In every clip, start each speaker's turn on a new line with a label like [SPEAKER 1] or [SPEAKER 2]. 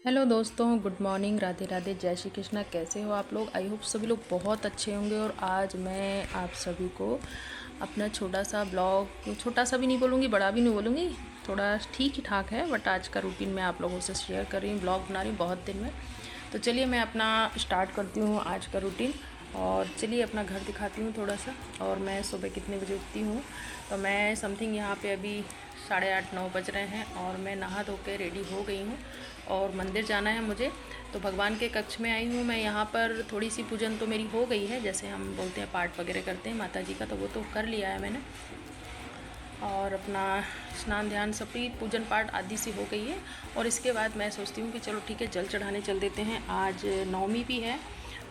[SPEAKER 1] Hello दोस्तों, good morning, Radhe Radhe, जय श्री कृष्णा। कैसे हो आप लोग? आई होप सभी लोग बहुत अच्छे होंगे। और आज मैं आप सभी को अपना छोटा सा ब्लॉग, छोटा सा भी नहीं बोलूँगी, बड़ा भी नहीं बोलूँगी, थोड़ा ठीक ही ठाक है, बट आज का रूटीन मैं आप लोगों से शेयर कर रही हूँ, ब्लॉग बना रही हूँ बहुत दिन में। तो चलिए मैं अपना स्टार्ट करती हूँ आज का रूटीन। और चलिए अपना घर दिखाती हूँ थोड़ा सा। और मैं सुबह कितने बजे उठती हूँ, तो मैं समथिंग यहाँ पे अभी 8:30-9 बज रहे हैं और मैं नहा धो के रेडी हो गई हूँ और मंदिर जाना है मुझे। तो भगवान के कक्ष में आई हूँ मैं। यहाँ पर थोड़ी सी पूजन तो मेरी हो गई है, जैसे हम बोलते हैं पाठ वगैरह करते हैं माता जी का, तो वो तो कर लिया है मैंने। और अपना स्नान ध्यान सभी पूजन पाठ आदि से हो गई है। और इसके बाद मैं सोचती हूँ कि चलो ठीक है, जल चढ़ाने चल देते हैं। आज नवमी भी है।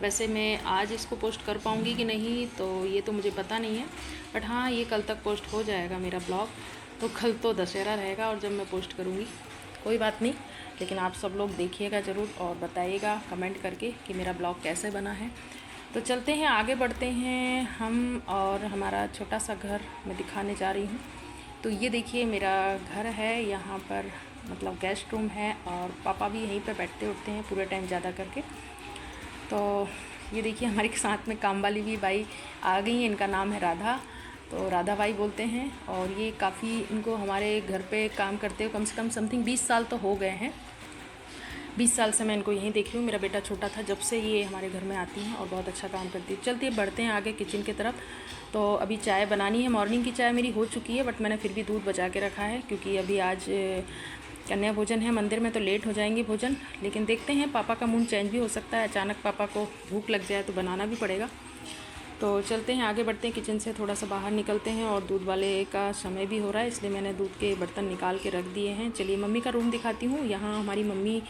[SPEAKER 1] वैसे मैं आज इसको पोस्ट कर पाऊँगी कि नहीं तो ये तो मुझे पता नहीं है, बट हाँ ये कल तक पोस्ट हो जाएगा मेरा ब्लॉग। तो कल तो दशहरा रहेगा और जब मैं पोस्ट करूँगी, कोई बात नहीं, लेकिन आप सब लोग देखिएगा ज़रूर और बताइएगा कमेंट करके कि मेरा ब्लॉग कैसे बना है। तो चलते हैं, आगे बढ़ते हैं हम। और हमारा छोटा सा घर मैं दिखाने जा रही हूँ। तो ये देखिए मेरा घर है, यहाँ पर मतलब गेस्ट रूम है और पापा भी यहीं पर बैठते उठते हैं पूरे टाइम ज़्यादा करके। तो ये देखिए हमारे साथ में काम वाली भी बाई आ गई हैं, इनका नाम है राधा। तो राधा बाई बोलते हैं। और ये काफ़ी इनको हमारे घर पे काम करते हुए कम से कम समथिंग 20 साल तो हो गए हैं। 20 साल से मैं इनको यहीं देख रही हूँ। मेरा बेटा छोटा था जब से ये हमारे घर में आती हैं और बहुत अच्छा काम करती है। चलती है, बढ़ते हैं आगे किचन की तरफ। तो अभी चाय बनानी है, मॉर्निंग की चाय मेरी हो चुकी है, बट मैंने फिर भी दूध बचा के रखा है क्योंकि अभी आज कन्या भोजन है मंदिर में, तो लेट हो जाएंगे भोजन। लेकिन देखते हैं, पापा का मूड चेंज भी हो सकता है, अचानक पापा को भूख लग जाए तो बनाना भी पड़ेगा। तो चलते हैं, आगे बढ़ते हैं, किचन से थोड़ा सा बाहर निकलते हैं। और दूध वाले का समय भी हो रहा है, इसलिए मैंने दूध के बर्तन निकाल के रख दिए हैं। चलिए मम्मी का रूम दिखाती हूँ। यहाँ हमारी मम्मी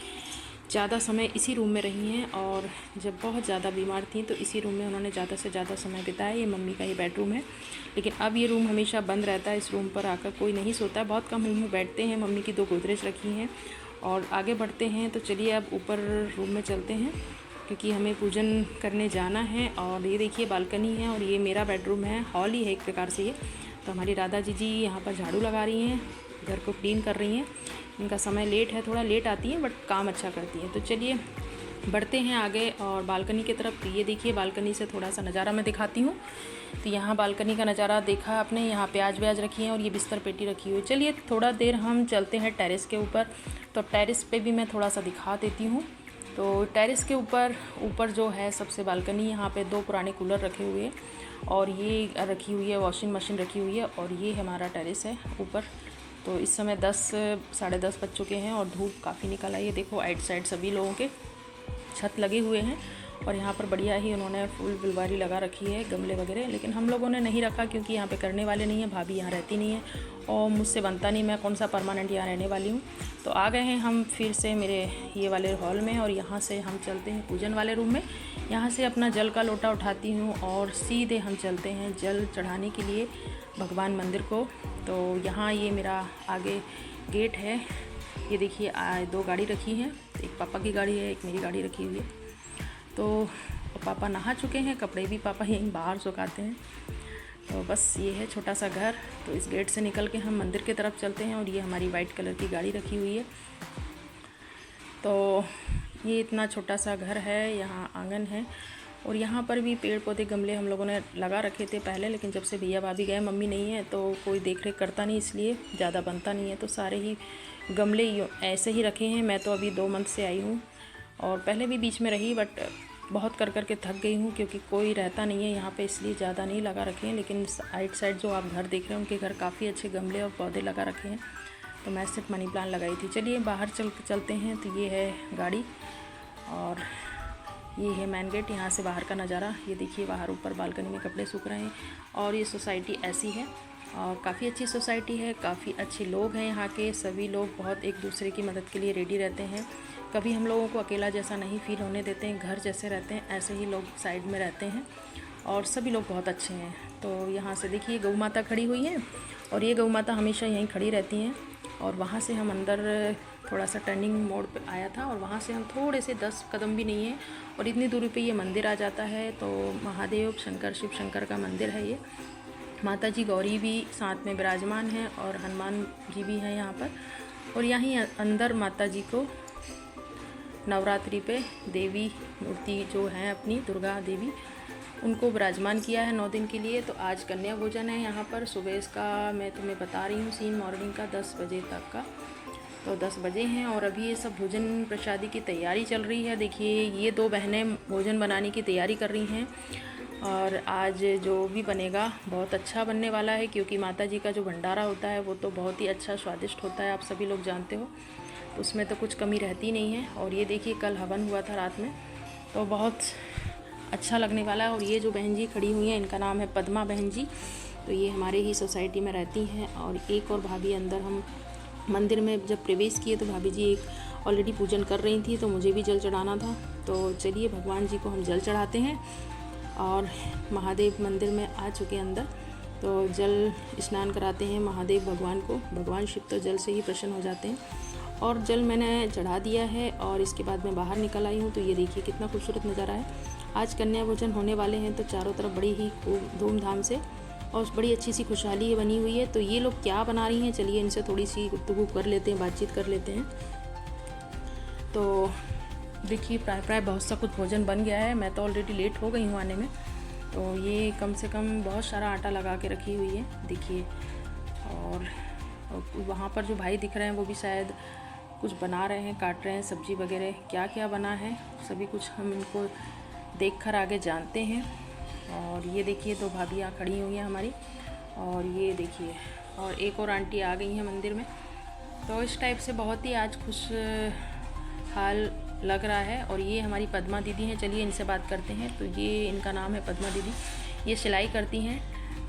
[SPEAKER 1] ज़्यादा समय इसी रूम में रही हैं और जब बहुत ज़्यादा बीमार थी तो इसी रूम में उन्होंने ज़्यादा से ज़्यादा समय बिताया। ये मम्मी का ही बेडरूम है, लेकिन अब ये रूम हमेशा बंद रहता है। इस रूम पर आकर कोई नहीं सोता है, बहुत कम रूम में बैठते हैं। मम्मी की 2 गोदरेज रखी हैं। और आगे बढ़ते हैं, तो चलिए अब ऊपर रूम में चलते हैं क्योंकि हमें पूजन करने जाना है। और ये देखिए बालकनी है और ये मेरा बेडरूम है, हॉल ही है एक प्रकार से ये। तो हमारी राधा जी यहाँ पर झाड़ू लगा रही हैं, घर को क्लीन कर रही हैं। इनका समय लेट है, थोड़ा लेट आती है बट काम अच्छा करती है। तो चलिए बढ़ते हैं आगे और बालकनी की तरफ। ये देखिए बालकनी से थोड़ा सा नज़ारा मैं दिखाती हूँ। तो यहाँ बालकनी का नज़ारा देखा आपने, यहाँ प्याज व्याज रखी है और ये बिस्तर पेटी रखी हुई है। चलिए थोड़ा देर हम चलते हैं टेरेस के ऊपर। तो टेरेस पे भी मैं थोड़ा सा दिखा देती हूँ। तो टेरेस के ऊपर जो है सबसे बालकनी, यहाँ पे 2 पुराने कूलर रखे हुए हैं और ये रखी हुई है वॉशिंग मशीन रखी हुई है। और ये हमारा टेरेस है ऊपर। तो इस समय 10 साढ़े 10 बज चुके हैं और धूप काफ़ी निकल आई है। देखो आइट साइड सभी लोगों के छत लगे हुए हैं और यहाँ पर बढ़िया ही उन्होंने फूल फुलवारी लगा रखी है, गमले वगैरह। लेकिन हम लोगों ने नहीं रखा क्योंकि यहाँ पे करने वाले नहीं हैं, भाभी यहाँ रहती नहीं है और मुझसे बनता नहीं, मैं कौन सा परमानेंट यहाँ रहने वाली हूँ। तो आ गए हैं हम फिर से मेरे ये वाले हॉल में और यहाँ से हम चलते हैं पूजन वाले रूम में। यहाँ से अपना जल का लोटा उठाती हूँ और सीधे हम चलते हैं जल चढ़ाने के लिए भगवान मंदिर को। तो यहाँ ये मेरा आगे गेट है। ये देखिए 2 गाड़ी रखी हैं, एक पापा की गाड़ी है, एक मेरी गाड़ी रखी हुई है। तो पापा नहा चुके हैं, कपड़े भी पापा यहीं बाहर सुखाते हैं। तो बस ये है छोटा सा घर। तो इस गेट से निकल के हम मंदिर की तरफ चलते हैं और ये हमारी वाइट कलर की गाड़ी रखी हुई है। तो ये इतना छोटा सा घर है, यहाँ आंगन है और यहाँ पर भी पेड़ पौधे गमले हम लोगों ने लगा रखे थे पहले, लेकिन जब से भैया भाभी गए, मम्मी नहीं है तो कोई देख रेख करता नहीं, इसलिए ज़्यादा बनता नहीं है। तो सारे ही गमले ऐसे ही रखे हैं। मैं तो अभी 2 मंथ से आई हूँ और पहले भी बीच में रही, बट बहुत कर के थक गई हूँ क्योंकि कोई रहता नहीं है यहाँ पे, इसलिए ज़्यादा नहीं लगा रखे हैं। लेकिन साइड साइड जो आप घर देख रहे हैं उनके घर काफ़ी अच्छे गमले और पौधे लगा रखे हैं। तो मैं सिर्फ मनी प्लांट लगाई थी। चलिए बाहर चलते हैं। तो ये है गाड़ी और ये है मेन गेट, यहाँ से बाहर का नज़ारा। ये देखिए बाहर ऊपर बालकनी में कपड़े सूख रहे हैं। और ये सोसाइटी ऐसी है और काफ़ी अच्छी सोसाइटी है, काफ़ी अच्छे लोग हैं यहाँ के। सभी लोग बहुत एक दूसरे की मदद के लिए रेडी रहते हैं, कभी हम लोगों को अकेला जैसा नहीं फील होने देते हैं। घर जैसे रहते हैं ऐसे ही लोग साइड में रहते हैं और सभी लोग बहुत अच्छे हैं। तो यहाँ से देखिए गौ माता खड़ी हुई है और ये गौ माता हमेशा यहीं खड़ी रहती हैं। और वहाँ से हम अंदर थोड़ा सा टर्निंग मोड़ पे आया था और वहाँ से हम थोड़े से 10 कदम भी नहीं है और इतनी दूरी पे ये मंदिर आ जाता है। तो महादेव शंकर, शिव शंकर का मंदिर है ये। माता जी गौरी भी साथ में विराजमान हैं और हनुमान जी भी हैं यहाँ पर। और यहीं अंदर माता जी को नवरात्रि पे देवी मूर्ति जो हैं अपनी दुर्गा देवी, उनको विराजमान किया है 9 दिन के लिए। तो आज कन्या भोजन है यहाँ पर। सुबह इसका मैं तुम्हें बता रही हूँ सीन मॉर्निंग का 10 बजे तक का। तो 10 बजे हैं और अभी ये सब भोजन प्रसादी की तैयारी चल रही है। देखिए ये 2 बहनें भोजन बनाने की तैयारी कर रही हैं और आज जो भी बनेगा बहुत अच्छा बनने वाला है, क्योंकि माता जी का जो भंडारा होता है वो तो बहुत ही अच्छा स्वादिष्ट होता है, आप सभी लोग जानते हो। उसमें तो कुछ कमी रहती नहीं है। और ये देखिए कल हवन हुआ था रात में, तो बहुत अच्छा लगने वाला है। और ये जो बहन जी खड़ी हुई हैं इनका नाम है पद्मा बहन जी। तो ये हमारे ही सोसाइटी में रहती हैं। और एक और भाभी अंदर, हम मंदिर में जब प्रवेश किए तो भाभी जी एक ऑलरेडी पूजन कर रही थी, तो मुझे भी जल चढ़ाना था। तो चलिए भगवान जी को हम जल चढ़ाते हैं। और महादेव मंदिर में आ चुके अंदर, तो जल स्नान कराते हैं महादेव भगवान को। भगवान शिव तो जल से ही प्रसन्न हो जाते हैं। और जल मैंने चढ़ा दिया है और इसके बाद मैं बाहर निकल आई हूँ। तो ये देखिए कितना खूबसूरत नज़ारा है। आज कन्या भोजन होने वाले हैं, तो चारों तरफ बड़ी ही धूमधाम से और बड़ी अच्छी सी खुशहाली बनी हुई है। तो ये लोग क्या बना रही हैं, चलिए इनसे थोड़ी सी गुफ्तगू कर लेते हैं, बातचीत कर लेते हैं। तो देखिए प्राय बहुत सा कुछ भोजन बन गया है। मैं तो ऑलरेडी लेट हो गई हूँ आने में। तो ये कम से कम बहुत सारा आटा लगा के रखी हुई है देखिए। और वहाँ पर जो भाई दिख रहे हैं वो भी शायद कुछ बना रहे हैं, काट रहे हैं सब्जी वगैरह। क्या क्या बना है सभी कुछ हम इनको देख कर आगे जानते हैं। और ये देखिए 2 भाभियाँ खड़ी हुई हैं हमारी। और ये देखिए और एक और आंटी आ गई हैं मंदिर में। तो इस टाइप से बहुत ही आज खुश हाल लग रहा है। और ये हमारी पद्मा दीदी हैं, चलिए इनसे बात करते हैं। तो ये इनका नाम है पद्मा दीदी। ये सिलाई करती हैं,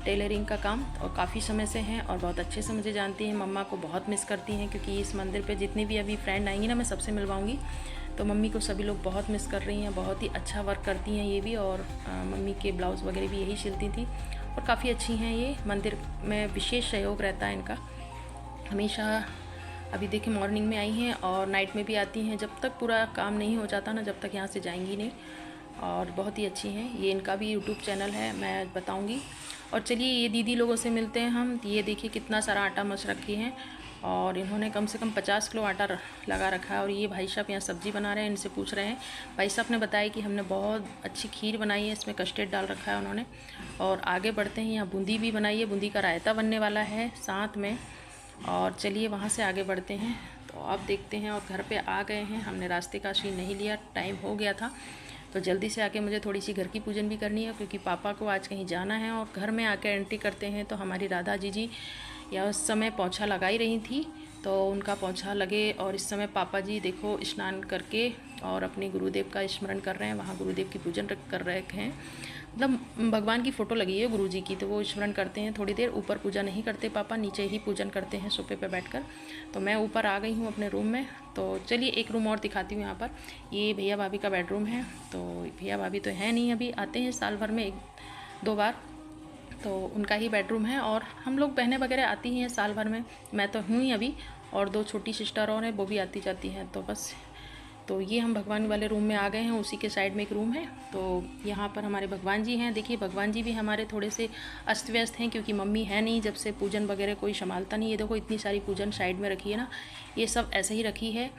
[SPEAKER 1] टेलरिंग का काम, और काफ़ी समय से हैं और बहुत अच्छे से मुझे जानती हैं। मम्मा को बहुत मिस करती हैं, क्योंकि इस मंदिर पे जितनी भी अभी फ्रेंड आएंगी ना मैं सबसे मिलवाऊंगी। तो मम्मी को सभी लोग बहुत मिस कर रही हैं। बहुत ही अच्छा वर्क करती हैं ये भी। और मम्मी के ब्लाउज़ वगैरह भी यही सिलती थी और काफ़ी अच्छी हैं ये। मंदिर में विशेष सहयोग रहता है इनका हमेशा। अभी देखिए मॉर्निंग में आई हैं और नाइट में भी आती हैं। जब तक पूरा काम नहीं हो जाता ना, जब तक यहाँ से जाएंगी नहीं। और बहुत ही अच्छी हैं। ये इनका भी यूट्यूब चैनल है, मैं बताऊंगी। और चलिए ये दीदी लोगों से मिलते हैं हम। ये देखिए कितना सारा आटा मस रखी हैं और इन्होंने कम से कम 50 किलो आटा लगा रखा है। और ये भाई साहब यहाँ सब्ज़ी बना रहे हैं, इनसे पूछ रहे हैं। भाई साहब ने बताया कि हमने बहुत अच्छी खीर बनाई है, इसमें कस्टर्ड डाल रखा है उन्होंने। और आगे बढ़ते हैं, यहाँ बूंदी भी बनाई है, बूंदी का रायता बनने वाला है साथ में। और चलिए वहाँ से आगे बढ़ते हैं। तो अब देखते हैं। और घर पे आ गए हैं, हमने रास्ते का सीन नहीं लिया, टाइम हो गया था। तो जल्दी से आके मुझे थोड़ी सी घर की पूजन भी करनी है, क्योंकि पापा को आज कहीं जाना है। और घर में आके एंट्री करते हैं तो हमारी राधा जी या उस समय पोंछा लगा ही रही थी, तो उनका पोंछा लगे। और इस समय पापा जी देखो स्नान करके और अपने गुरुदेव का स्मरण कर रहे हैं। वहाँ गुरुदेव की पूजन कर रहे हैं, मतलब भगवान की फ़ोटो लगी है गुरु जी की, तो वो स्मरण करते हैं थोड़ी देर। ऊपर पूजा नहीं करते पापा, नीचे ही पूजन करते हैं सोफे पे बैठकर। तो मैं ऊपर आ गई हूँ अपने रूम में। तो चलिए एक रूम और दिखाती हूँ यहाँ पर। ये भैया भाभी का बेडरूम है। तो भैया भाभी तो है नहीं, अभी आते हैं साल भर में 1-2 बार, तो उनका ही बेडरूम है। और हम लोग बहनें वगैरह आती ही हैं साल भर में, मैं तो हूँ ही अभी, और 2 छोटी सिस्टर और हैं, वो भी आती जाती हैं। तो बस, तो ये हम भगवान वाले रूम में आ गए हैं। उसी के साइड में एक रूम है, तो यहाँ पर हमारे भगवान जी हैं। देखिए भगवान जी भी हमारे थोड़े से अस्त व्यस्त हैं, क्योंकि मम्मी है नहीं, जब से पूजन वगैरह कोई संभालता नहीं। ये देखो इतनी सारी पूजन साइड में रखी है ना, ये सब ऐसे ही रखी है।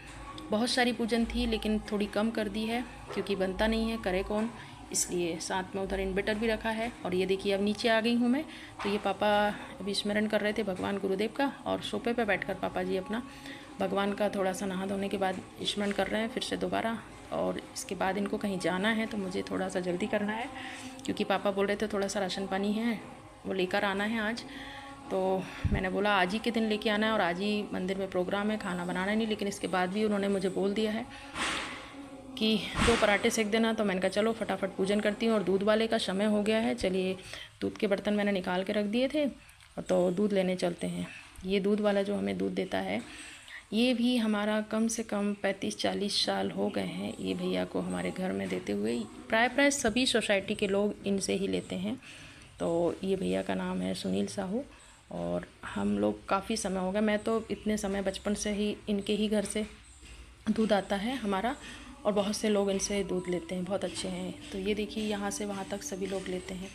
[SPEAKER 1] बहुत सारी पूजन थी लेकिन थोड़ी कम कर दी है, क्योंकि बनता नहीं है, करे कौन, इसलिए साथ में उधर इन्वर्टर भी रखा है। और ये देखिए अब नीचे आ गई हूँ मैं। तो ये पापा अभी स्मरण कर रहे थे भगवान गुरुदेव का, और सोफे पे बैठकर पापा जी अपना भगवान का थोड़ा सा नहा धोने के बाद स्मरण कर रहे हैं फिर से दोबारा। और इसके बाद इनको कहीं जाना है, तो मुझे थोड़ा सा जल्दी करना है, क्योंकि पापा बोल रहे थे थोड़ा सा राशन पानी है वो लेकर आना है आज। तो मैंने बोला आज ही के दिन लेके आना है, और आज ही मंदिर में प्रोग्राम है, खाना बनाना नहीं। लेकिन इसके बाद भी उन्होंने मुझे बोल दिया है कि 2 पराठे सेक देना। तो मैंने कहा चलो फटाफट पूजन करती हूँ। और दूध वाले का समय हो गया है, चलिए दूध के बर्तन मैंने निकाल के रख दिए थे, तो दूध लेने चलते हैं। ये दूध वाला जो हमें दूध देता है, ये भी हमारा कम से कम 35-40 साल हो गए हैं ये भैया को हमारे घर में देते हुए। प्राय सभी सोसाइटी के लोग इनसे ही लेते हैं। तो ये भैया का नाम है सुनील साहू, और हम लोग काफ़ी समय हो गया, मैं तो इतने समय बचपन से ही इनके ही घर से दूध आता है हमारा, और बहुत से लोग इनसे दूध लेते हैं, बहुत अच्छे हैं। तो ये देखिए यहाँ से वहाँ तक सभी लोग लेते हैं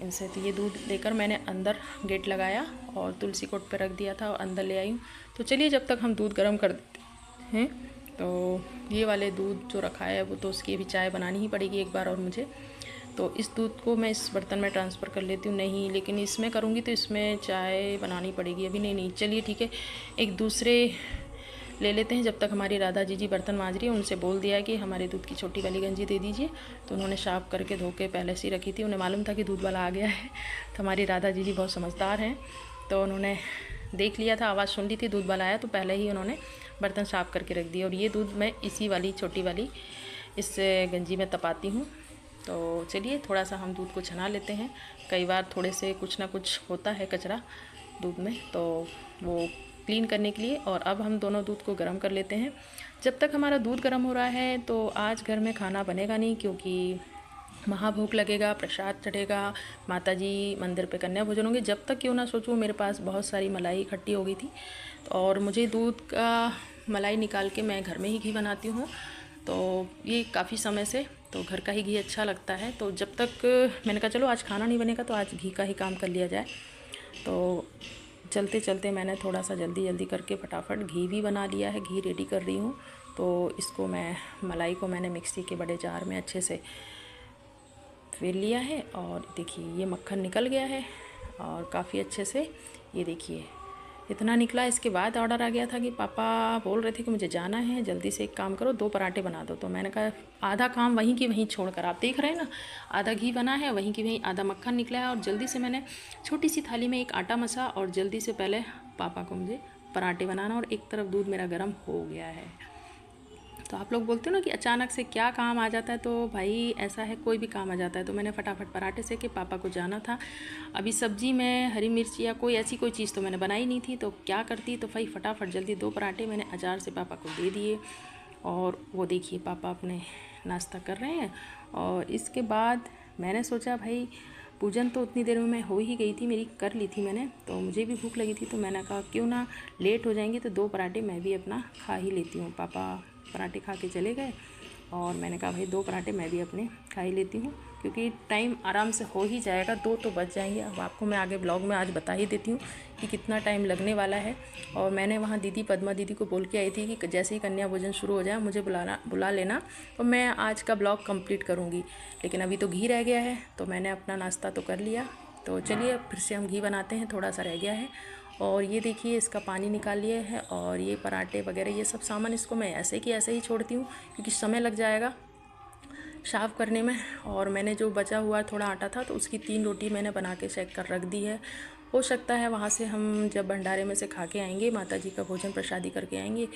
[SPEAKER 1] इनसे। तो ये दूध लेकर मैंने अंदर गेट लगाया और तुलसी कोट पे रख दिया था और अंदर ले आई हूँ। तो चलिए जब तक हम दूध गर्म कर देते हैं तो ये वाले दूध जो रखा है वो तो उसकी भी चाय बनानी ही पड़ेगी एक बार और मुझे। तो इस दूध को मैं इस बर्तन में ट्रांसफ़र कर लेती हूँ। नहीं, लेकिन इसमें करूँगी तो इसमें चाय बनानी पड़ेगी। अभी नहीं, चलिए ठीक है, एक दूसरे ले लेते हैं। जब तक हमारी राधा जी बर्तन मांज रही है, उनसे बोल दिया है कि हमारे दूध की छोटी वाली गंजी दे दीजिए। तो उन्होंने साफ़ करके धो के पहले से ही रखी थी। उन्हें मालूम था कि दूध वाला आ गया है। तो हमारी राधा जी बहुत समझदार हैं, तो उन्होंने देख लिया था, आवाज़ सुन ली थी दूध वाला आया, तो पहले ही उन्होंने बर्तन साफ़ करके रख दिया। और ये दूध मैं इसी वाली छोटी वाली इस गंजी में तपाती हूँ। तो चलिए थोड़ा सा हम दूध को छना लेते हैं। कई बार थोड़े से कुछ ना कुछ होता है कचरा दूध में, तो वो क्लीन करने के लिए। और अब हम दोनों दूध को गर्म कर लेते हैं। जब तक हमारा दूध गर्म हो रहा है तो आज घर में खाना बनेगा नहीं, क्योंकि महाभोग लगेगा, प्रसाद चढ़ेगा, माताजी मंदिर पे कन्या भोजन होंगे। जब तक क्यों ना सोचूं, मेरे पास बहुत सारी मलाई इकट्ठी हो गई थी, और मुझे दूध का मलाई निकाल के मैं घर में ही घी बनाती हूँ। तो ये काफ़ी समय से तो घर का ही घी अच्छा लगता है। तो जब तक मैंने कहा चलो आज खाना नहीं बनेगा तो आज घी का ही काम कर लिया जाए। तो चलते चलते मैंने थोड़ा सा जल्दी करके फटाफट घी भी बना लिया है, घी रेडी कर रही हूँ। तो इसको मलाई को मैंने मिक्सी के बड़े जार में अच्छे से फेर लिया है, और देखिए ये मक्खन निकल गया है और काफ़ी अच्छे से, ये देखिए इतना निकला। इसके बाद ऑर्डर आ गया था कि पापा बोल रहे थे कि मुझे जाना है, जल्दी से एक काम करो 2 पराठे बना दो। तो मैंने कहा आधा काम वहीं की वहीं छोड़कर, आप देख रहे हैं ना, आधा घी बना है वहीं की वहीं, आधा मक्खन निकला है। और जल्दी से मैंने छोटी सी थाली में एक आटा मसा, और जल्दी से पहले पापा को मुझे पराठे बनाना, और एक तरफ दूध मेरा गर्म हो गया है। तो आप लोग बोलते हो ना कि अचानक से क्या काम आ जाता है, तो भाई ऐसा है, कोई भी काम आ जाता है। तो मैंने फटाफट पराठे सेके, पापा को जाना था। अभी सब्जी में हरी मिर्च या कोई ऐसी कोई चीज़ तो मैंने बनाई नहीं थी, तो क्या करती, तो भाई फटाफट जल्दी 2 पराठे मैंने अचार से पापा को दे दिए। और वो देखिए पापा अपने नाश्ता कर रहे हैं। और इसके बाद मैंने सोचा भाई पूजन तो उतनी देर में मैं हो ही गई थी, मेरी कर ली थी मैंने, तो मुझे भी भूख लगी थी। तो मैंने कहा क्यों ना लेट हो जाएंगे तो 2 पराठे मैं भी अपना खा ही लेती हूँ। पापा पराठे खा के चले गए, और मैंने कहा भाई 2 पराठे मैं भी अपने खा ही लेती हूँ, क्योंकि टाइम आराम से हो ही जाएगा, 2 तो बच जाएंगे। अब आपको मैं आगे ब्लॉग में आज बता ही देती हूँ कि कितना टाइम लगने वाला है। और मैंने वहाँ दीदी पद्मा दीदी को बोल के आई थी कि जैसे ही कन्या भोजन शुरू हो जाए मुझे बुला लेना, तो मैं आज का ब्लॉग कंप्लीट करूँगी। लेकिन अभी तो घी रह गया है, तो मैंने अपना नाश्ता तो कर लिया। तो चलिए फिर से हम घी बनाते हैं, थोड़ा सा रह गया है। और ये देखिए इसका पानी निकाल लिया है, और ये पराठे वगैरह ये सब सामान इसको मैं ऐसे की ऐसे ही छोड़ती हूँ, क्योंकि समय लग जाएगा साफ़ करने में। और मैंने जो बचा हुआ थोड़ा आटा था, तो उसकी 3 रोटी मैंने बना के सेक कर रख दी है। हो सकता है वहाँ से हम जब भंडारे में से खा के आएंगे, माता जी का भोजन प्रसादी करके आएंगे,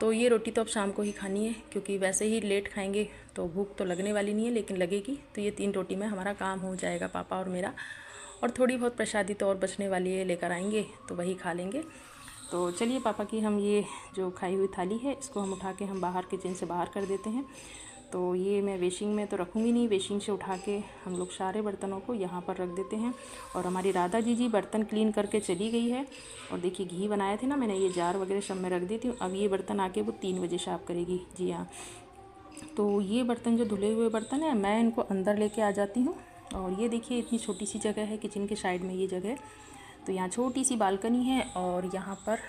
[SPEAKER 1] तो ये रोटी तो अब शाम को ही खानी है, क्योंकि वैसे ही लेट खाएंगे तो भूख तो लगने वाली नहीं है, लेकिन लगेगी। तो ये 3 रोटी में हमारा काम हो जाएगा, पापा और मेरा। और थोड़ी बहुत प्रसादी तो और बचने वाली है, लेकर आएंगे तो वही खा लेंगे। तो चलिए पापा की हम ये जो खाई हुई थाली है, इसको हम उठा के हम बाहर किचन से बाहर कर देते हैं। तो ये मैं वेशिंग में तो रखूँगी नहीं, वेशिंग से उठा के हम लोग सारे बर्तनों को यहाँ पर रख देते हैं। और हमारी राधा जी बर्तन क्लीन करके चली गई है। और देखिए घी बनाए थे ना मैंने, ये जार वगैरह सब में रख देती हूँ। अब ये बर्तन आके वो 3 बजे साफ़ करेगी। जी हाँ, तो ये बर्तन जो धुले हुए बर्तन है, मैं इनको अंदर लेके आ जाती हूँ। और ये देखिए इतनी छोटी सी जगह है किचन के साइड में, ये जगह तो यहाँ छोटी सी बालकनी है, और यहाँ पर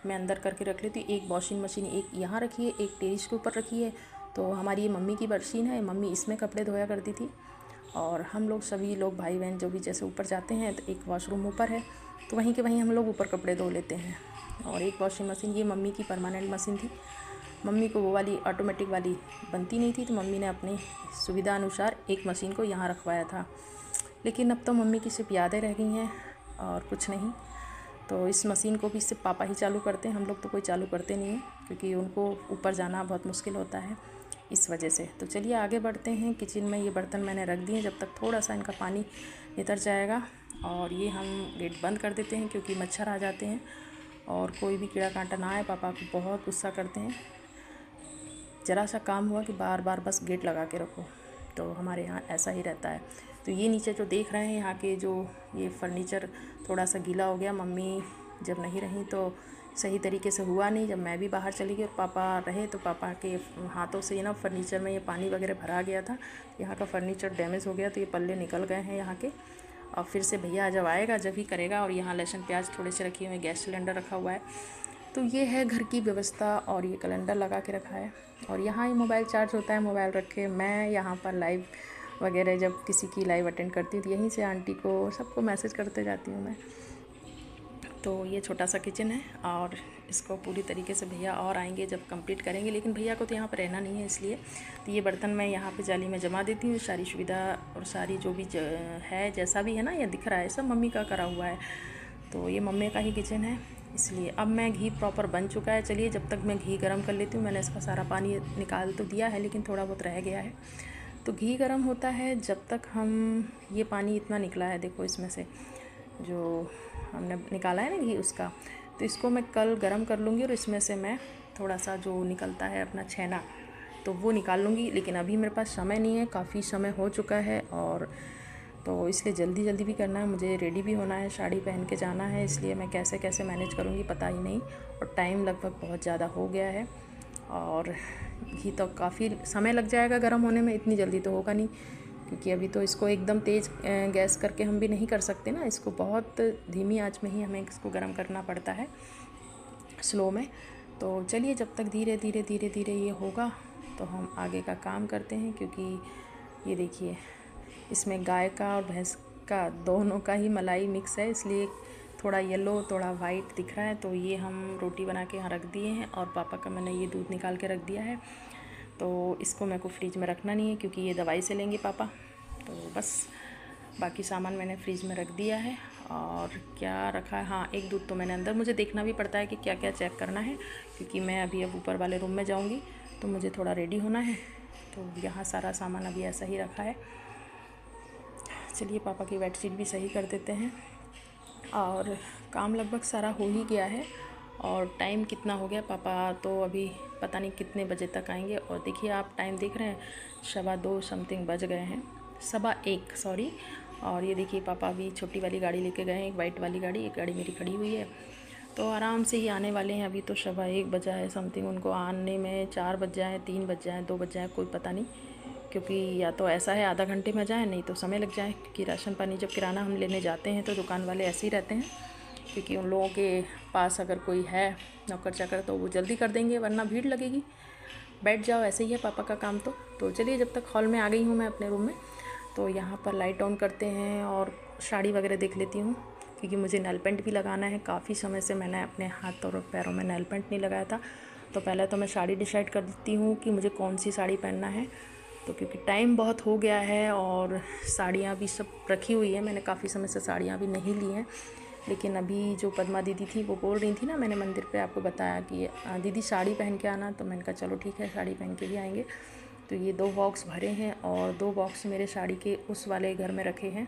[SPEAKER 1] मैं अंदर करके रख लेती हूँ। एक वॉशिंग मशीन एक यहाँ रखी है, एक टेरिस के ऊपर रखी है। तो हमारी ये मम्मी की मशीन है, मम्मी इसमें कपड़े धोया करती थी। और हम लोग सभी लोग भाई बहन जो भी जैसे ऊपर जाते हैं, तो एक वॉशरूम ऊपर है, तो वहीं के वहीं हम लोग ऊपर कपड़े धो लेते हैं। और एक वॉशिंग मशीन ये मम्मी की परमानेंट मशीन थी, मम्मी को वो वाली ऑटोमेटिक वाली बनती नहीं थी, तो मम्मी ने अपनी सुविधा अनुसार एक मशीन को यहाँ रखवाया था। लेकिन अब तो मम्मी की सिर्फ यादें रह गई हैं और कुछ नहीं। तो इस मशीन को भी सिर्फ पापा ही चालू करते हैं, हम लोग तो कोई चालू करते नहीं हैं, क्योंकि उनको ऊपर जाना बहुत मुश्किल होता है इस वजह से। तो चलिए आगे बढ़ते हैं। किचन में ये बर्तन मैंने रख दिए, जब तक थोड़ा सा इनका पानी नितर जाएगा। और ये हम गेट बंद कर देते हैं, क्योंकि मच्छर आ जाते हैं और कोई भी कीड़ा कांटा ना आए। पापा को बहुत गुस्सा करते हैं, ज़रा सा काम हुआ कि बार बार बस गेट लगा के रखो। तो हमारे यहाँ ऐसा ही रहता है। तो ये नीचे जो देख रहे हैं, यहाँ के जो ये फर्नीचर थोड़ा सा गीला हो गया। मम्मी जब नहीं रही तो सही तरीके से हुआ नहीं। जब मैं भी बाहर चली गई और पापा रहे, तो पापा के हाथों से ना फर्नीचर में ये पानी वगैरह भरा गया था। यहाँ का फर्नीचर डैमेज हो गया, तो ये पल्ले निकल गए हैं यहाँ के। और फिर से भैया जब आएगा जब ही करेगा। और यहाँ लहसुन प्याज थोड़े से रखे हुए, गैस सिलेंडर रखा हुआ है। तो ये है घर की व्यवस्था और ये कैलेंडर लगा के रखा है और यहाँ ही मोबाइल चार्ज होता है। मोबाइल रख के मैं यहाँ पर लाइव वगैरह जब किसी की लाइव अटेंड करती हूँ तो यहीं से आंटी को सबको मैसेज करते जाती हूँ मैं। तो ये छोटा सा किचन है और इसको पूरी तरीके से भैया और आएंगे जब कंप्लीट करेंगे, लेकिन भैया को तो यहाँ पर रहना नहीं है इसलिए तो ये बर्तन मैं यहाँ पे जाली में जमा देती हूँ। सारी सुविधा और सारी जो भी है जैसा भी है ना ये दिख रहा है सब मम्मी का करा हुआ है। तो ये मम्मी का ही किचन है इसलिए। अब मैं घी प्रॉपर बन चुका है। चलिए जब तक मैं घी गर्म कर लेती हूँ। मैंने इसका सारा पानी निकाल तो दिया है लेकिन थोड़ा बहुत रह गया है। तो घी गर्म होता है जब तक हम ये पानी इतना निकला है देखो इसमें से जो हमने निकाला है ना घी उसका, तो इसको मैं कल गरम कर लूँगी और इसमें से मैं थोड़ा सा जो निकलता है अपना छेना तो वो निकाल लूँगी। लेकिन अभी मेरे पास समय नहीं है, काफ़ी समय हो चुका है और तो इसलिए जल्दी जल्दी भी करना है, मुझे रेडी भी होना है, साड़ी पहन के जाना है, इसलिए मैं कैसे कैसे मैनेज करूँगी पता ही नहीं। और टाइम लगभग बहुत ज़्यादा हो गया है और घी तो काफ़ी समय लग जाएगा गर्म होने में, इतनी जल्दी तो होगा नहीं क्योंकि अभी तो इसको एकदम तेज़ गैस करके हम भी नहीं कर सकते ना, इसको बहुत धीमी आंच में ही हमें इसको गर्म करना पड़ता है, स्लो में। तो चलिए जब तक धीरे धीरे धीरे धीरे ये होगा तो हम आगे का काम करते हैं। क्योंकि ये देखिए इसमें गाय का और भैंस का दोनों का ही मलाई मिक्स है, इसलिए थोड़ा येलो थोड़ा वाइट दिख रहा है। तो ये हम रोटी बना के यहाँ रख दिए हैं और पापा का मैंने ये दूध निकाल के रख दिया है। तो इसको मेरे को फ्रिज में रखना नहीं है क्योंकि ये दवाई से लेंगे पापा। तो बस बाकी सामान मैंने फ्रिज में रख दिया है। और क्या रखा है, हाँ एक दूध तो मैंने अंदर, मुझे देखना भी पड़ता है कि क्या क्या चेक करना है क्योंकि मैं अभी अब ऊपर वाले रूम में जाऊंगी तो मुझे थोड़ा रेडी होना है। तो यहाँ सारा सामान अभी ऐसा ही रखा है। चलिए पापा की बेडशीट भी सही कर देते हैं और काम लगभग सारा हो ही गया है। और टाइम कितना हो गया, पापा तो अभी पता नहीं कितने बजे तक आएंगे। और देखिए आप टाइम देख रहे हैं 2:15 समथिंग बज गए हैं, 1:15 सॉरी। और ये देखिए पापा अभी छोटी वाली गाड़ी लेके गए हैं, एक वाइट वाली गाड़ी, एक गाड़ी मेरी खड़ी हुई है। तो आराम से ही आने वाले हैं। अभी तो 1:15 बजा है समथिंग, उनको आने में 4 बज जाए, 3 बज जाए, 2 बज जाए, कोई पता नहीं। क्योंकि या तो ऐसा है आधा घंटे में जाए, नहीं तो समय लग जाए क्योंकि राशन पानी जब किराना हम लेने जाते हैं तो दुकान वाले ऐसे ही रहते हैं क्योंकि उन लोगों के पास अगर कोई है नौकर चाकर तो वो जल्दी कर देंगे वरना भीड़ लगेगी। बैठ जाओ, ऐसे ही है पापा का काम। तो चलिए जब तक हॉल में आ गई हूँ मैं अपने रूम में तो यहाँ पर लाइट ऑन करते हैं और साड़ी वगैरह देख लेती हूँ क्योंकि मुझे नेल पेंट भी लगाना है। काफ़ी समय से मैंने अपने हाथ और पैरों में नेल पेंट नहीं लगाया था। तो पहले तो मैं साड़ी डिसाइड कर देती हूँ कि मुझे कौन सी साड़ी पहनना है। तो क्योंकि टाइम बहुत हो गया है और साड़ियाँ भी सब रखी हुई है, मैंने काफ़ी समय से साड़ियाँ भी नहीं ली हैं। लेकिन अभी जो पद्मा दीदी थी वो बोल रही थी ना, मैंने मंदिर पे आपको बताया कि दीदी साड़ी पहन के आना, तो मैंने कहा चलो ठीक है साड़ी पहन के भी आएंगे। तो ये 2 बॉक्स भरे हैं और 2 बॉक्स मेरे साड़ी के उस वाले घर में रखे हैं।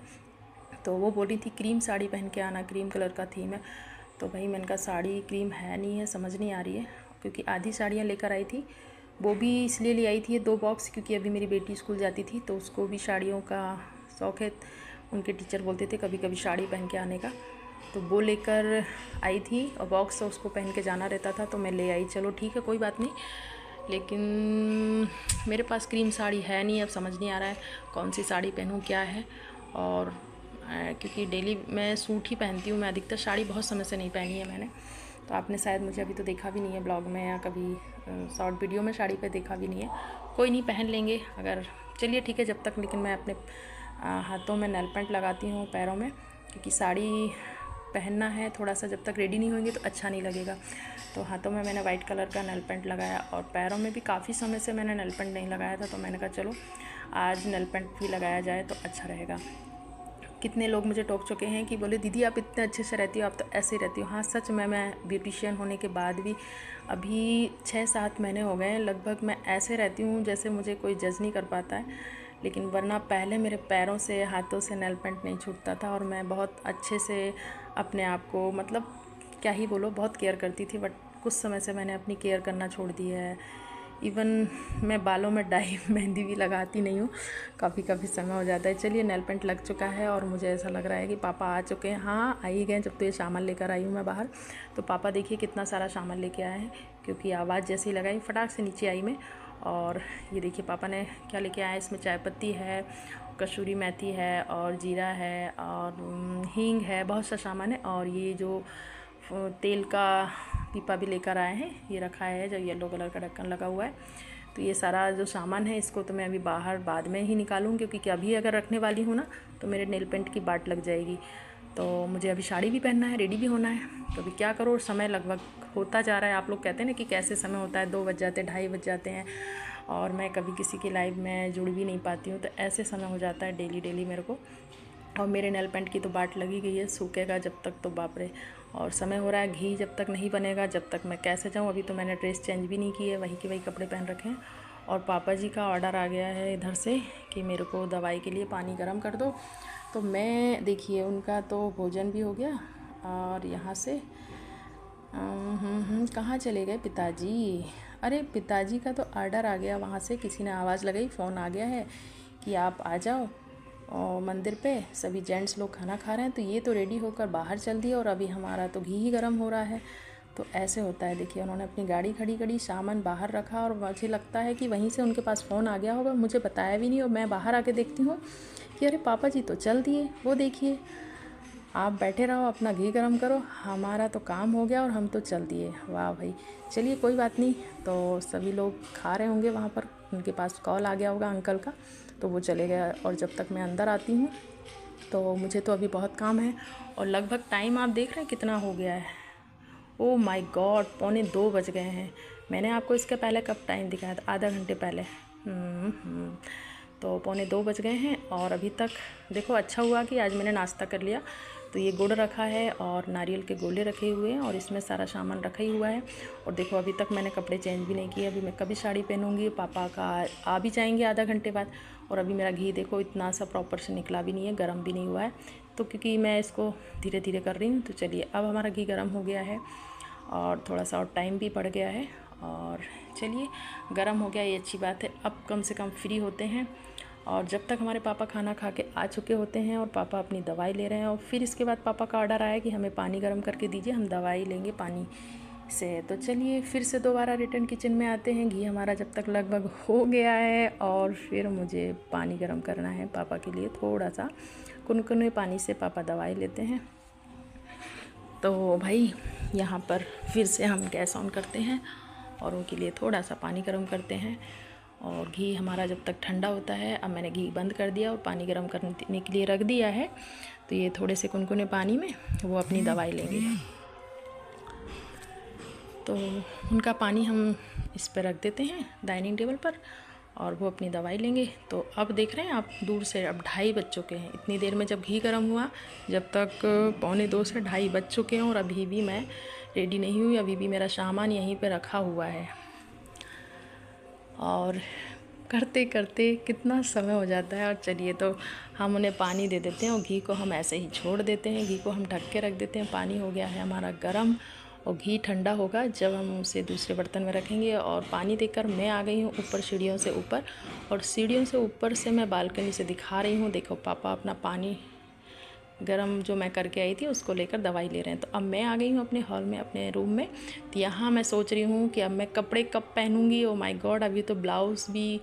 [SPEAKER 1] तो वो बोल रही थी क्रीम साड़ी पहन के आना, क्रीम कलर का थीम है। तो भाई मैंने कहा साड़ी क्रीम है नहीं है, समझ नहीं आ रही है क्योंकि आधी साड़ियाँ लेकर आई थी, वो भी इसलिए ले आई थी ये 2 बॉक्स क्योंकि अभी मेरी बेटी स्कूल जाती थी तो उसको भी साड़ियों का शौक़ है। उनके टीचर बोलते थे कभी कभी साड़ी पहन के आने का, तो वो लेकर आई थी और बॉक्स तो उसको पहन के जाना रहता था तो मैं ले आई। चलो ठीक है कोई बात नहीं, लेकिन मेरे पास क्रीम साड़ी है नहीं। अब समझ नहीं आ रहा है कौन सी साड़ी पहनूं क्या है। और क्योंकि डेली मैं सूट ही पहनती हूँ, मैं अधिकतर साड़ी बहुत समय से नहीं पहनी है मैंने। तो आपने शायद मुझे अभी तो देखा भी नहीं है ब्लॉग में या कभी शॉर्ट वीडियो में साड़ी पे देखा भी नहीं है। कोई नहीं, पहन लेंगे अगर, चलिए ठीक है जब तक। लेकिन मैं अपने हाथों में नेल पेंट लगाती हूँ, पैरों में, क्योंकि साड़ी पहनना है थोड़ा सा, जब तक रेडी नहीं होंगे तो अच्छा नहीं लगेगा। तो हाथों में मैंने वाइट कलर का नेल पेंट लगाया और पैरों में भी काफ़ी समय से मैंने नेल पेंट नहीं लगाया था तो मैंने कहा चलो आज नेल पेंट भी लगाया जाए तो अच्छा रहेगा। कितने लोग मुझे टोक चुके हैं कि बोले दीदी आप इतने अच्छे से रहती हो, आप तो ऐसे ही रहती हो। हाँ सच में, मैं ब्यूटिशियन होने के बाद भी अभी 6-7 महीने हो गए हैं लगभग, मैं ऐसे रहती हूँ जैसे मुझे कोई जज नहीं कर पाता है। लेकिन वरना पहले मेरे पैरों से हाथों से नेल पेंट नहीं छूटता था और मैं बहुत अच्छे से अपने आप को, मतलब क्या ही बोलो, बहुत केयर करती थी। बट कुछ समय से मैंने अपनी केयर करना छोड़ दी है। इवन मैं बालों में डाई मेहंदी भी लगाती नहीं हूँ, काफ़ी समय हो जाता है। चलिए नेल पेंट लग चुका है और मुझे ऐसा लग रहा है कि पापा आ चुके हैं। हाँ आ ही गए, जब तो ये सामान लेकर आई हूँ मैं बाहर। तो पापा देखिए कितना सारा सामान लेके आए हैं क्योंकि आवाज़ जैसे ही लगाई फटाक से नीचे आई मैं। और ये देखिए पापा ने क्या लेके आए, इसमें चाय पत्ती है, कसूरी मेथी है और जीरा है और हींग है, बहुत सा सामान है। और ये जो तेल का पीपा भी लेकर आए हैं। ये रखा है जो येलो कलर का ढक्कन लगा हुआ है। तो ये सारा जो सामान है इसको तो मैं अभी बाहर बाद में ही निकालूँ, क्योंकि अभी अगर रखने वाली हूँ ना तो मेरे नेल पेंट की बाट लग जाएगी। तो मुझे अभी साड़ी भी पहनना है, रेडी भी होना है। तो अभी क्या करो, समय लगभग होता जा रहा है। आप लोग कहते हैं ना कि कैसे समय होता है, 2 बज जाते हैं, 2:30 बज जाते हैं, और मैं कभी किसी की लाइव में जुड़ भी नहीं पाती हूँ। तो ऐसे समय हो जाता है डेली मेरे को। और मेरे नेल पेंट की तो बाट लगी गई है, सूखेगा जब तक तो बाप रे। और समय हो रहा है, घी जब तक नहीं बनेगा जब तक मैं कैसे जाऊँ। अभी तो मैंने ड्रेस चेंज भी नहीं की है, वही के वही कपड़े पहन रखे हैं। और पापा जी का ऑर्डर आ गया है इधर से कि मेरे को दवाई के लिए पानी गर्म कर दो। तो मैं देखिए उनका तो भोजन भी हो गया। और यहाँ से कहाँ चले गए पिताजी? अरे पिताजी का तो ऑर्डर आ गया, वहाँ से किसी ने आवाज़ लगाई, फ़ोन आ गया है कि आप आ जाओ और मंदिर पे सभी जेंट्स लोग खाना खा रहे हैं। तो ये तो रेडी होकर बाहर चल दिए और अभी हमारा तो घी ही गर्म हो रहा है। तो ऐसे होता है। देखिए उन्होंने अपनी गाड़ी खड़ी करी, सामान बाहर रखा, और मुझे लगता है कि वहीं से उनके पास फ़ोन आ गया होगा, मुझे बताया भी नहीं। और मैं बाहर आके देखती हूँ कि अरे पापा जी तो चल दिए। वो देखिए, आप बैठे रहो अपना घी गर्म करो, हमारा तो काम हो गया और हम तो चल दिए। वाह भाई, चलिए कोई बात नहीं। तो सभी लोग खा रहे होंगे वहाँ पर, उनके पास कॉल आ गया होगा अंकल का, तो वो चले गए। और जब तक मैं अंदर आती हूँ तो मुझे तो अभी बहुत काम है। और लगभग टाइम आप देख रहे हैं कितना हो गया है। ओह माय गॉड, 1:45 बज गए हैं। मैंने आपको इसके पहले कब टाइम दिखाया था? आधा घंटे पहले। तो 1:45 बज गए हैं और अभी तक देखो, अच्छा हुआ कि आज मैंने नाश्ता कर लिया। तो ये गुड़ रखा है और नारियल के गोले रखे हुए हैं और इसमें सारा सामान रखा ही हुआ है। और देखो अभी तक मैंने कपड़े चेंज भी नहीं किए। अभी मैं कभी साड़ी पहनूंगी, पापा का आ भी जाएंगे आधा घंटे बाद। और अभी मेरा घी देखो इतना सा प्रॉपर से निकला भी नहीं है, गर्म भी नहीं हुआ है। तो क्योंकि मैं इसको धीरे धीरे कर रही हूँ। तो चलिए, अब हमारा घी गर्म हो गया है और थोड़ा सा और टाइम भी बढ़ गया है। और चलिए, गर्म हो गया, ये अच्छी बात है। अब कम से कम फ्री होते हैं। और जब तक हमारे पापा खाना खा के आ चुके होते हैं और पापा अपनी दवाई ले रहे हैं, और फिर इसके बाद पापा का ऑर्डर आया कि हमें पानी गर्म करके दीजिए, हम दवाई लेंगे पानी से। तो चलिए फिर से दोबारा रिटर्न किचन में आते हैं। घी हमारा जब तक लगभग हो गया है और फिर मुझे पानी गर्म करना है पापा के लिए। थोड़ा सा कुनकुने पानी से पापा दवाई लेते हैं। तो भाई यहाँ पर फिर से हम गैस ऑन करते हैं और उनके लिए थोड़ा सा पानी गर्म करते हैं। और घी हमारा जब तक ठंडा होता है, अब मैंने घी बंद कर दिया और पानी गर्म करने के लिए रख दिया है। तो ये थोड़े से कुनकुने पानी में वो अपनी दवाई लेंगे। तो उनका पानी हम इस पर रख देते हैं डाइनिंग टेबल पर और वो अपनी दवाई लेंगे। तो अब देख रहे हैं आप दूर से, अब 2:30 बज चुके हैं। इतनी देर में जब घी गर्म हुआ, जब तक 1:45 से 2:30 बज चुके हैं और अभी भी मैं रेडी नहीं हुई। अभी भी मेरा सामान यहीं पे रखा हुआ है। और करते करते कितना समय हो जाता है। और चलिए, तो हम उन्हें पानी दे देते हैं और घी को हम ऐसे ही छोड़ देते हैं। घी को हम ढक के रख देते हैं। पानी हो गया है हमारा गर्म और घी ठंडा होगा जब हम उसे दूसरे बर्तन में रखेंगे। और पानी देकर मैं आ गई हूँ ऊपर सीढ़ियों से ऊपर, और सीढ़ियों से ऊपर से मैं बालकनी से दिखा रही हूँ। देखो पापा अपना पानी गरम जो मैं करके आई थी उसको लेकर दवाई ले रहे हैं। तो अब मैं आ गई हूँ अपने हॉल में, अपने रूम में। तो यहाँ मैं सोच रही हूँ कि अब मैं कपड़े कब पहनूँगी। ओ माय गॉड, अभी तो ब्लाउज़ भी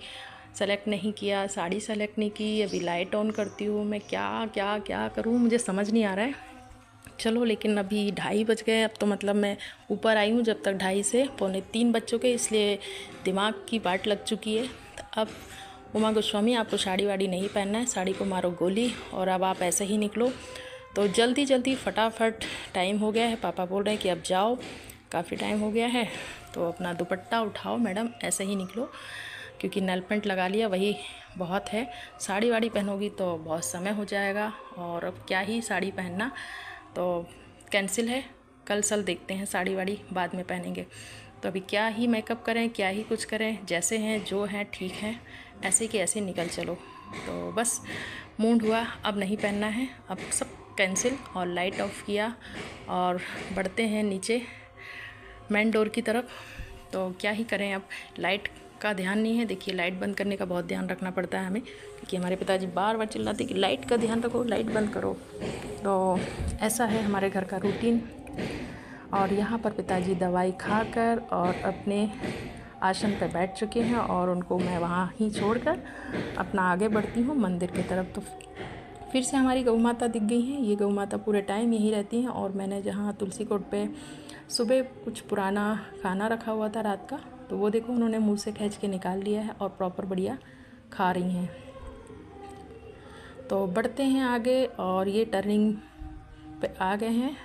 [SPEAKER 1] सेलेक्ट नहीं किया, साड़ी सेलेक्ट नहीं की। अभी लाइट ऑन करती हूँ, मैं क्या क्या क्या करूँ मुझे समझ नहीं आ रहा है। चलो, लेकिन अभी 2:30 बज गए। अब तो मतलब मैं ऊपर आई हूँ, जब तक 2:30 से 2:45 बज चुके, इसलिए दिमाग की बाट लग चुकी है। तो अब उमा गोस्वामी, आपको साड़ी वाड़ी नहीं पहनना है, साड़ी को मारो गोली और अब आप ऐसे ही निकलो। तो जल्दी जल्दी फटाफट टाइम हो गया है। पापा बोल रहे हैं कि अब जाओ, काफ़ी टाइम हो गया है। तो अपना दुपट्टा उठाओ मैडम, ऐसे ही निकलो, क्योंकि नेल पेंट लगा लिया वही बहुत है। साड़ी वाड़ी पहनोगी तो बहुत समय हो जाएगा और अब क्या ही साड़ी पहनना, तो कैंसिल है। कल सल देखते हैं, साड़ी वाड़ी बाद में पहनेंगे। तो अभी क्या ही मेकअप करें, क्या ही कुछ करें, जैसे हैं जो हैं ठीक है, ऐसे कि ऐसे निकल चलो। तो बस मूड हुआ, अब नहीं पहनना है, अब सब कैंसिल। और लाइट ऑफ किया और बढ़ते हैं नीचे मेन डोर की तरफ। तो क्या ही करें, अब लाइट का ध्यान नहीं है। देखिए, लाइट बंद करने का बहुत ध्यान रखना पड़ता है हमें, क्योंकि हमारे पिताजी बार बार चिल्लाते कि लाइट का ध्यान रखो, लाइट बंद करो। तो ऐसा है हमारे घर का रूटीन। और यहाँ पर पिताजी दवाई खाकर और अपने आसन पर बैठ चुके हैं और उनको मैं वहाँ ही छोड़कर अपना आगे बढ़ती हूँ मंदिर की तरफ। तो फिर से हमारी गौ माता दिख गई हैं। ये गौ माता पूरे टाइम यहीं रहती हैं। और मैंने जहाँ तुलसी कोट पे सुबह कुछ पुराना खाना रखा हुआ था रात का, तो वो देखो उन्होंने मुंह से खींच के निकाल लिया है और प्रॉपर बढ़िया खा रही हैं। तो बढ़ते हैं आगे और ये टर्निंग पे आ गए हैं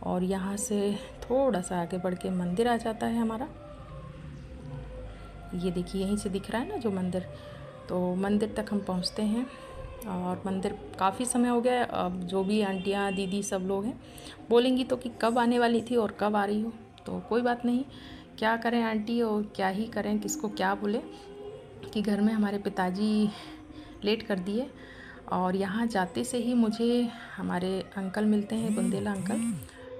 [SPEAKER 1] और यहाँ से थोड़ा सा आगे बढ़ के मंदिर आ जाता है हमारा। ये देखिए यहीं से दिख रहा है ना जो मंदिर, तो मंदिर तक हम पहुँचते हैं। और मंदिर काफ़ी समय हो गया है। अब जो भी आंटियाँ दीदी सब लोग हैं बोलेंगी तो कि कब आने वाली थी और कब आ रही हो, तो कोई बात नहीं, क्या करें आंटी और क्या ही करें, किसको क्या बोले कि घर में हमारे पिताजी लेट कर दिए। और यहाँ जाते से ही मुझे हमारे अंकल मिलते हैं, बुंदेला अंकल।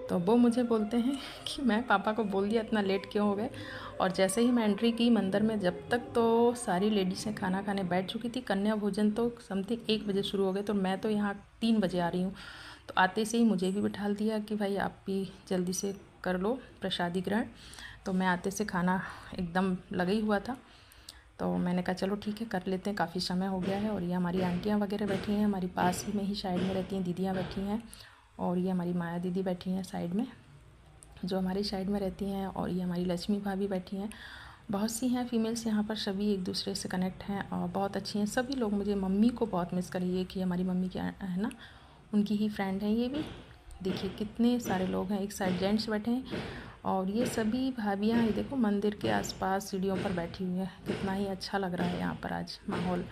[SPEAKER 1] तो वो मुझे बोलते हैं कि मैं पापा को बोल दिया इतना लेट क्यों हो गए। और जैसे ही मैं एंट्री की मंदिर में, जब तक तो सारी लेडीज़ें खाना खाने बैठ चुकी थी, कन्या भोजन तो समथिंग 1 बजे शुरू हो गए, तो मैं तो यहाँ 3 बजे आ रही हूँ। तो आते से ही मुझे भी बिठा दिया कि भाई आप भी जल्दी से कर लो प्रसादी ग्रहण। तो मैं आते से खाना एकदम लगा ही हुआ था, तो मैंने कहा चलो ठीक है कर लेते हैं, काफ़ी समय हो गया है। और ये हमारी आंटियाँ वगैरह बैठी हैं, हमारी पास ही में ही साइड में रहती हैं, दीदियाँ बैठी हैं। और ये हमारी माया दीदी बैठी हैं साइड में, जो हमारी साइड में रहती हैं। और ये हमारी लक्ष्मी भाभी बैठी हैं। बहुत सी हैं फीमेल्स यहाँ पर, सभी एक दूसरे से कनेक्ट हैं और बहुत अच्छी हैं सभी लोग। मुझे मम्मी को बहुत मिस करिए कि हमारी मम्मी क्या है ना, उनकी ही फ्रेंड है ये भी। देखिए कितने सारे लोग हैं, एक साइड जेंट्स बैठे हैं और ये सभी भाभियाँ, ये देखो मंदिर के आसपास सीढ़ियों पर बैठी हुई हैं। कितना ही अच्छा लग रहा है यहाँ पर आज माहौल।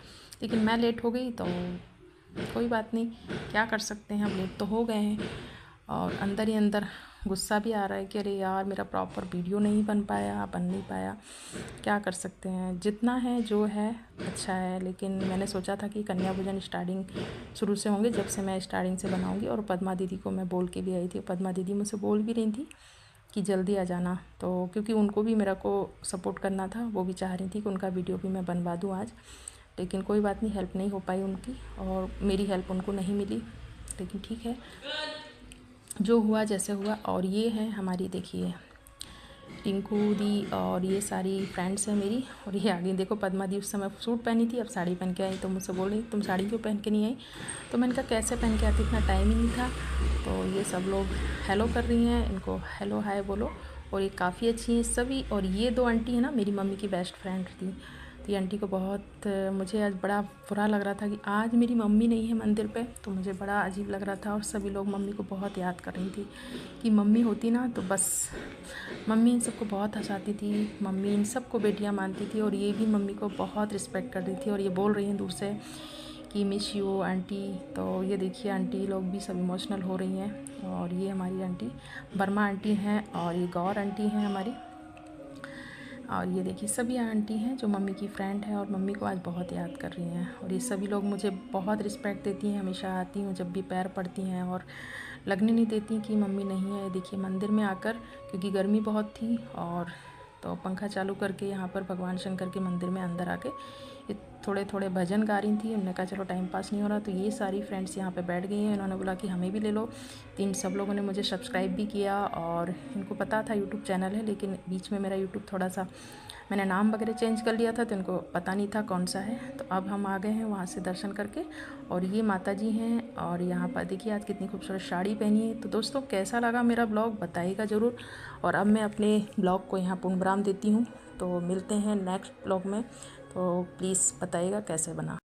[SPEAKER 1] लेकिन मैं लेट हो गई तो कोई बात नहीं, क्या कर सकते हैं, अब लेट तो हो गए हैं। और अंदर ही अंदर गुस्सा भी आ रहा है कि अरे यार मेरा प्रॉपर वीडियो नहीं बन नहीं पाया, क्या कर सकते हैं, जितना है जो है अच्छा है। लेकिन मैंने सोचा था कि कन्या भोजन स्टार्टिंग शुरू से होंगे, जब से मैं स्टार्टिंग से बनाऊंगी। और पद्मा दीदी को मैं बोल के भी आई थी, पद्मा दीदी मुझसे बोल भी रही थी कि जल्दी आ जाना, तो क्योंकि उनको भी मेरा को सपोर्ट करना था, वो भी चाह रही थी कि उनका वीडियो भी मैं बनवा दूँ आज। लेकिन कोई बात नहीं, हेल्प नहीं हो पाई उनकी और मेरी हेल्प उनको नहीं मिली। लेकिन ठीक है, जो हुआ जैसे हुआ। और ये है हमारी, देखिए टिंकू दी और ये सारी फ्रेंड्स हैं मेरी। और ये आगे देखो पद्मा दी उस समय सूट पहनी थी, अब साड़ी पहन के आई, तो मुझसे बोल रही तुम साड़ी क्यों पहन के नहीं आई। तो मैंने कहा कैसे पहन के आती, इतना टाइम ही नहीं था। तो ये सब लोग हेलो कर रही हैं, इनको हेलो हाय बोलो। और ये काफ़ी अच्छी हैं सभी। और ये 2 आंटी हैं ना, मेरी मम्मी की बेस्ट फ्रेंड थी। तो ये आंटी को बहुत, मुझे आज बड़ा बुरा लग रहा था कि आज मेरी मम्मी नहीं है मंदिर पे, तो मुझे बड़ा अजीब लग रहा था। और सभी लोग मम्मी को बहुत याद कर रही थी कि मम्मी होती ना तो बस। मम्मी इन सबको बहुत हंसाती थी, मम्मी इन सबको बेटियां मानती थी। और ये भी मम्मी को बहुत रिस्पेक्ट कर रही थी। और ये बोल रही हैं दूर से कि मिस यू आंटी। तो ये देखिए आंटी लोग भी सब इमोशनल हो रही हैं। और ये हमारी आंटी वर्मा आंटी हैं और ये गौर आंटी हैं हमारी। और ये देखिए सभी आंटी हैं जो मम्मी की फ्रेंड है और मम्मी को आज बहुत याद कर रही हैं। और ये सभी लोग मुझे बहुत रिस्पेक्ट देती हैं, हमेशा आती हूँ जब भी पैर पड़ती हैं और लगने नहीं देती कि मम्मी नहीं है। देखिए मंदिर में आकर, क्योंकि गर्मी बहुत थी, और तो पंखा चालू करके यहाँ पर भगवान शंकर के मंदिर में अंदर आके ये थोड़े थोड़े भजन गा रही थी। हमने कहा चलो टाइम पास नहीं हो रहा, तो ये सारी फ्रेंड्स यहाँ पे बैठ गई हैं। इन्होंने बोला कि हमें भी ले लो। इन सब लोगों ने मुझे सब्सक्राइब भी किया और इनको पता था यूट्यूब चैनल है, लेकिन बीच में मेरा यूट्यूब थोड़ा सा मैंने नाम वगैरह चेंज कर लिया था, तो इनको पता नहीं था कौन सा है। तो अब हम आ गए हैं वहाँ से दर्शन करके। और ये माता जी हैं और यहाँ पर देखिए आज कितनी खूबसूरत साड़ी पहनी है। तो दोस्तों कैसा लगा मेरा ब्लॉग बताइएगा ज़रूर। और अब मैं अपने ब्लॉग को यहाँ पूर्ण विराम देती हूँ, तो मिलते हैं नेक्स्ट ब्लॉग में। तो प्लीज़ बताइएगा कैसे बना।